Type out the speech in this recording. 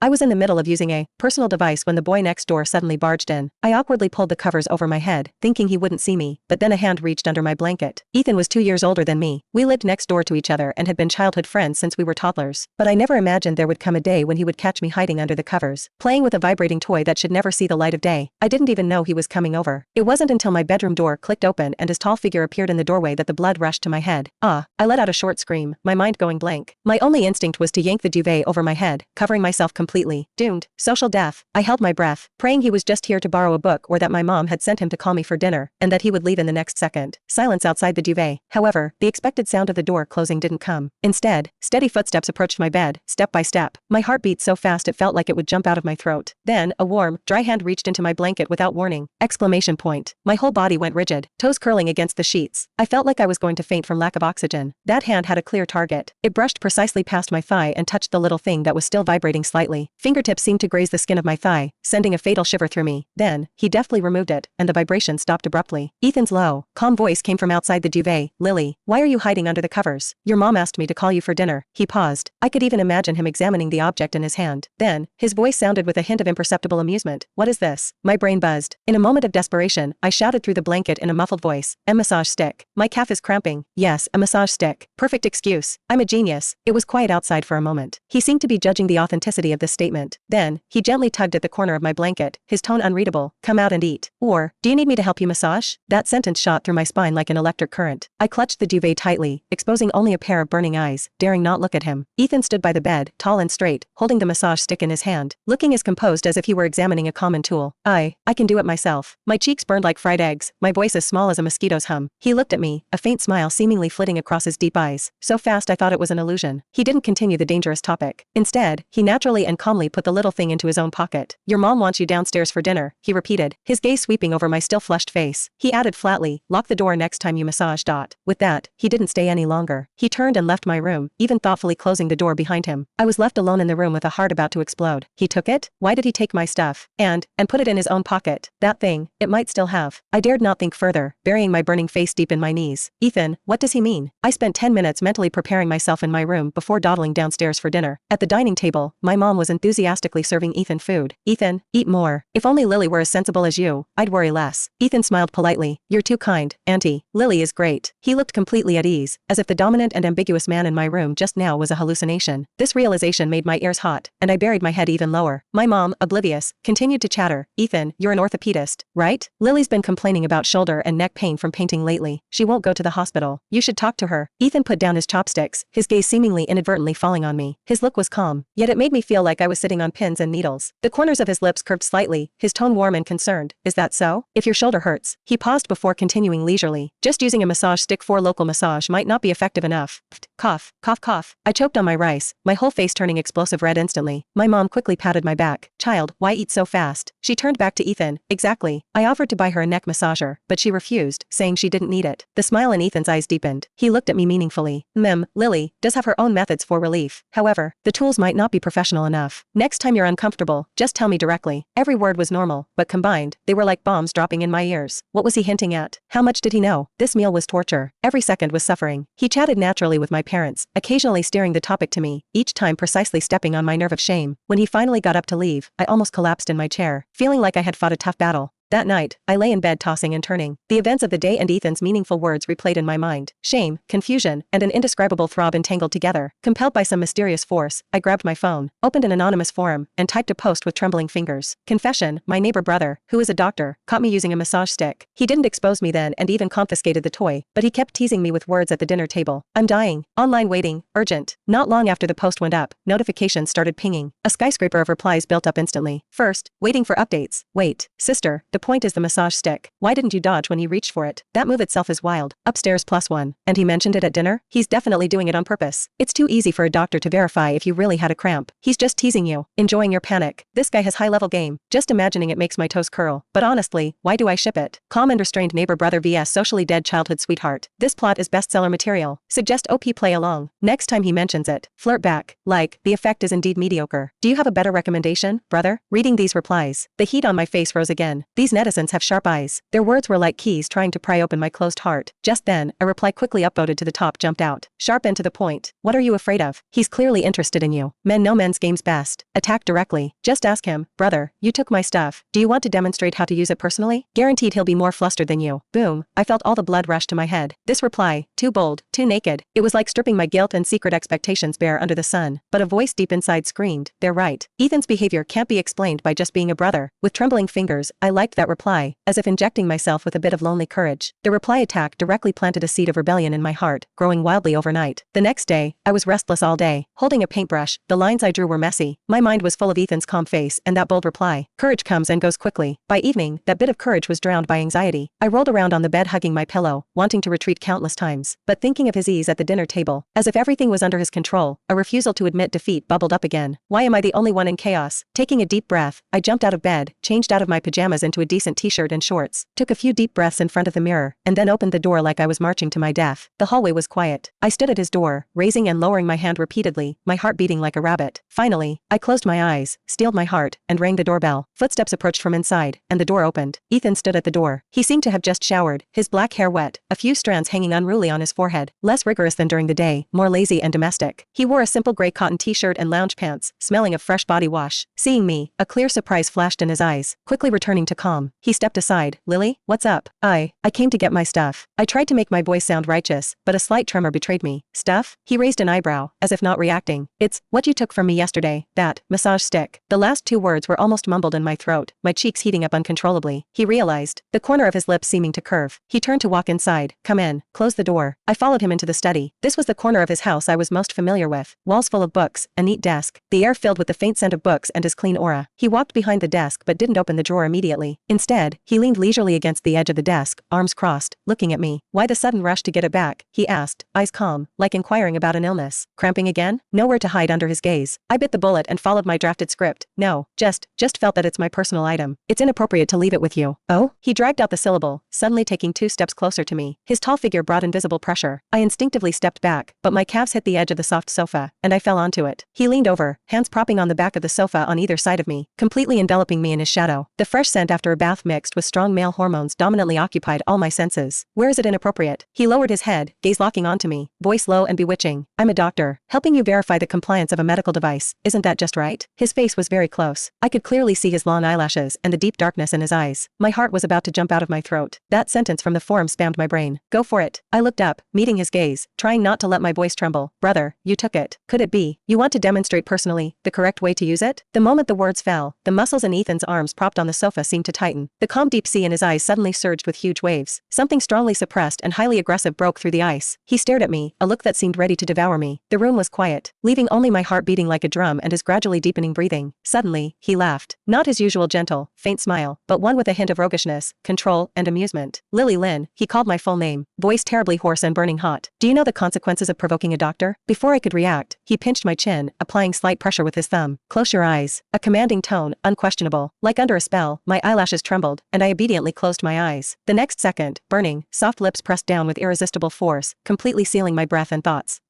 I was in the middle of using a personal device when the boy next door suddenly barged in. I awkwardly pulled the covers over my head, thinking he wouldn't see me, but then a hand reached under my blanket. Ethan was 2 years older than me. We lived next door to each other and had been childhood friends since we were toddlers. But I never imagined there would come a day when he would catch me hiding under the covers, playing with a vibrating toy that should never see the light of day. I didn't even know he was coming over. It wasn't until my bedroom door clicked open and his tall figure appeared in the doorway that the blood rushed to my head. Ah, I let out a short scream, my mind going blank. My only instinct was to yank the duvet over my head, covering myself completely. Doomed. Social death. I held my breath, praying he was just here to borrow a book or that my mom had sent him to call me for dinner, and that he would leave in the next second. Silence outside the duvet. However, the expected sound of the door closing didn't come. Instead, steady footsteps approached my bed, step by step. My heart beat so fast it felt like it would jump out of my throat. Then, a warm, dry hand reached into my blanket without warning. Exclamation point. My whole body went rigid, toes curling against the sheets. I felt like I was going to faint from lack of oxygen. That hand had a clear target. It brushed precisely past my thigh and touched the little thing that was still vibrating slightly. Fingertips seemed to graze the skin of my thigh, sending a fatal shiver through me. Then, he deftly removed it, and the vibration stopped abruptly. Ethan's low, calm voice came from outside the duvet. Lily, why are you hiding under the covers? Your mom asked me to call you for dinner. He paused. I could even imagine him examining the object in his hand. Then, his voice sounded with a hint of imperceptible amusement. What is this? My brain buzzed. In a moment of desperation, I shouted through the blanket in a muffled voice. A massage stick. My calf is cramping. Yes, a massage stick. Perfect excuse. I'm a genius. It was quiet outside for a moment. He seemed to be judging the authenticity of this statement. Then, he gently tugged at the corner of my blanket, his tone unreadable. Come out and eat. Or, do you need me to help you massage? That sentence shot through my spine like an electric current. I clutched the duvet tightly, exposing only a pair of burning eyes, daring not look at him. Ethan stood by the bed, tall and straight, holding the massage stick in his hand, looking as composed as if he were examining a common tool. I can do it myself. My cheeks burned like fried eggs, my voice as small as a mosquito's hum. He looked at me, a faint smile seemingly flitting across his deep eyes, so fast I thought it was an illusion. He didn't continue the dangerous topic. Instead, he naturally and calmly put the little thing into his own pocket. Your mom wants you downstairs for dinner, he repeated, his gaze sweeping over my still flushed face. He added flatly, lock the door next time you massage. With that, he didn't stay any longer. He turned and left my room, even thoughtfully closing the door behind him. I was left alone in the room with a heart about to explode. He took it? Why did he take my stuff? And put it in his own pocket? That thing, it might still have. I dared not think further, burying my burning face deep in my knees. Ethan, what does he mean? I spent 10 minutes mentally preparing myself in my room before dawdling downstairs for dinner. At the dining table, my mom was enthusiastically serving Ethan food. Ethan, eat more. If only Lily were as sensible as you, I'd worry less. Ethan smiled politely. You're too kind, Auntie. Lily is great. He looked completely at ease, as if the dominant and ambiguous man in my room just now was a hallucination. This realization made my ears hot, and I buried my head even lower. My mom, oblivious, continued to chatter. Ethan, you're an orthopedist, right? Lily's been complaining about shoulder and neck pain from painting lately. She won't go to the hospital. You should talk to her. Ethan put down his chopsticks, his gaze seemingly inadvertently falling on me. His look was calm, yet it made me feel like I was sitting on pins and needles. The corners of his lips curved slightly, his tone warm and concerned. Is that so? If your shoulder hurts. He paused before continuing leisurely. Just using a massage stick for local massage might not be effective enough. Cough, cough, cough. I choked on my rice, my whole face turning explosive red instantly. My mom quickly patted my back. Child, why eat so fast? She turned back to Ethan. Exactly. I offered to buy her a neck massager, but she refused, saying she didn't need it. The smile in Ethan's eyes deepened. He looked at me meaningfully. Lily does have her own methods for relief. However, the tools might not be professional enough. Next time you're uncomfortable, just tell me directly. Every word was normal, but combined, they were like bombs dropping in my ears. What was he hinting at? How much did he know? This meal was torture. Every second was suffering. He chatted naturally with my parents, occasionally steering the topic to me, each time precisely stepping on my nerve of shame. When he finally got up to leave, I almost collapsed in my chair, feeling like I had fought a tough battle. That night, I lay in bed tossing and turning. The events of the day and Ethan's meaningful words replayed in my mind. Shame, confusion, and an indescribable throb entangled together. Compelled by some mysterious force, I grabbed my phone, opened an anonymous forum, and typed a post with trembling fingers. Confession, my neighbor brother, who is a doctor, caught me using a massage stick. He didn't expose me then and even confiscated the toy, but he kept teasing me with words at the dinner table. I'm dying. Online waiting. Urgent. Not long after the post went up, notifications started pinging. A skyscraper of replies built up instantly. First, waiting for updates. Wait. Sister, the point is the massage stick. Why didn't you dodge when he reached for it? That move itself is wild. Upstairs +1. And he mentioned it at dinner? He's definitely doing it on purpose. It's too easy for a doctor to verify if you really had a cramp. He's just teasing you, enjoying your panic. This guy has high-level game. Just imagining it makes my toes curl. But honestly, why do I ship it? Calm and restrained neighbor brother vs socially dead childhood sweetheart. This plot is bestseller material. Suggest OP play along. Next time he mentions it, flirt back. Like, the effect is indeed mediocre. Do you have a better recommendation, brother? Reading these replies, the heat on my face rose again. These These netizens have sharp eyes. Their words were like keys trying to pry open my closed heart. Just then, a reply quickly upvoted to the top jumped out. Sharp and to the point. What are you afraid of? He's clearly interested in you. Men know men's games best. Attack directly. Just ask him, brother, you took my stuff. Do you want to demonstrate how to use it personally? Guaranteed he'll be more flustered than you. Boom. I felt all the blood rush to my head. This reply, too bold, too naked. It was like stripping my guilt and secret expectations bare under the sun. But a voice deep inside screamed, they're right. Ethan's behavior can't be explained by just being a brother. With trembling fingers, I liked that reply, as if injecting myself with a bit of lonely courage. The reply attack directly planted a seed of rebellion in my heart, growing wildly overnight. The next day, I was restless all day. Holding a paintbrush, the lines I drew were messy. My mind was full of Ethan's calm face and that bold reply. Courage comes and goes quickly. By evening, that bit of courage was drowned by anxiety. I rolled around on the bed hugging my pillow, wanting to retreat countless times. But thinking of his ease at the dinner table, as if everything was under his control, a refusal to admit defeat bubbled up again. Why am I the only one in chaos? Taking a deep breath, I jumped out of bed, changed out of my pajamas into a decent t-shirt and shorts, took a few deep breaths in front of the mirror, and then opened the door like I was marching to my death. The hallway was quiet. I stood at his door, raising and lowering my hand repeatedly, my heart beating like a rabbit. Finally, I closed my eyes, steeled my heart, and rang the doorbell. Footsteps approached from inside, and the door opened. Ethan stood at the door. He seemed to have just showered, his black hair wet, a few strands hanging unruly on his forehead, less rigorous than during the day, more lazy and domestic. He wore a simple gray cotton t-shirt and lounge pants, smelling of fresh body wash. Seeing me, a clear surprise flashed in his eyes. Quickly returning to calm, he stepped aside. Lily, what's up? I came to get my stuff. I tried to make my voice sound righteous, but a slight tremor betrayed me. Stuff? He raised an eyebrow, as if not reacting. It's what you took from me yesterday, that massage stick. The last two words were almost mumbled in my throat, my cheeks heating up uncontrollably. He realized, the corner of his lips seeming to curve. He turned to walk inside. Come in. Close the door. I followed him into the study. This was the corner of his house I was most familiar with. Walls full of books, a neat desk, the air filled with the faint scent of books and his clean aura. He walked behind the desk but didn't open the drawer immediately. Instead, he leaned leisurely against the edge of the desk, arms crossed, looking at me. Why the sudden rush to get it back? He asked, eyes calm, like inquiring about an illness. Cramping again? Nowhere to hide under his gaze. I bit the bullet and followed my drafted script. No, just felt that it's my personal item. It's inappropriate to leave it with you. Oh? He dragged out the syllable, suddenly taking 2 steps closer to me. His tall figure brought invisible pressure. I instinctively stepped back, but my calves hit the edge of the soft sofa, and I fell onto it. He leaned over, hands propping on the back of the sofa on either side of me, completely enveloping me in his shadow. The fresh scent after a bath mixed with strong male hormones dominantly occupied all my senses. Where is it inappropriate? He lowered his head, gaze locking onto me, voice low and bewitching. I'm a doctor, helping you verify the compliance of a medical device. Isn't that just right? His face was very close. I could clearly see his long eyelashes and the deep darkness in his eyes. My heart was about to jump out of my throat. That sentence from the forum spammed my brain. Go for it. I looked up, meeting his gaze, trying not to let my voice tremble. Brother, you took it. Could it be you want to demonstrate personally the correct way to use it? The moment the words fell, the muscles in Ethan's arms propped on the sofa seemed to tighten. The calm deep sea in his eyes suddenly surged with huge waves. Something strongly suppressed and highly aggressive broke through the ice. He stared at me, a look that seemed ready to devour me. The room was quiet, leaving only my heart beating like a drum and his gradually deepening breathing. Suddenly, he laughed. Not his usual gentle, faint smile, but one with a hint of roguishness, control, and amusement. Lily Lynn, he called my full name, voice terribly hoarse and burning hot. Do you know the consequences of provoking a doctor? Before I could react, he pinched my chin, applying slight pressure with his thumb. Close your eyes. A commanding tone, unquestionable. Like under a spell, my eyelashes trembled, and I obediently closed my eyes. The next second, burning, soft lips pressed down with irresistible force, completely sealing my breath and thoughts.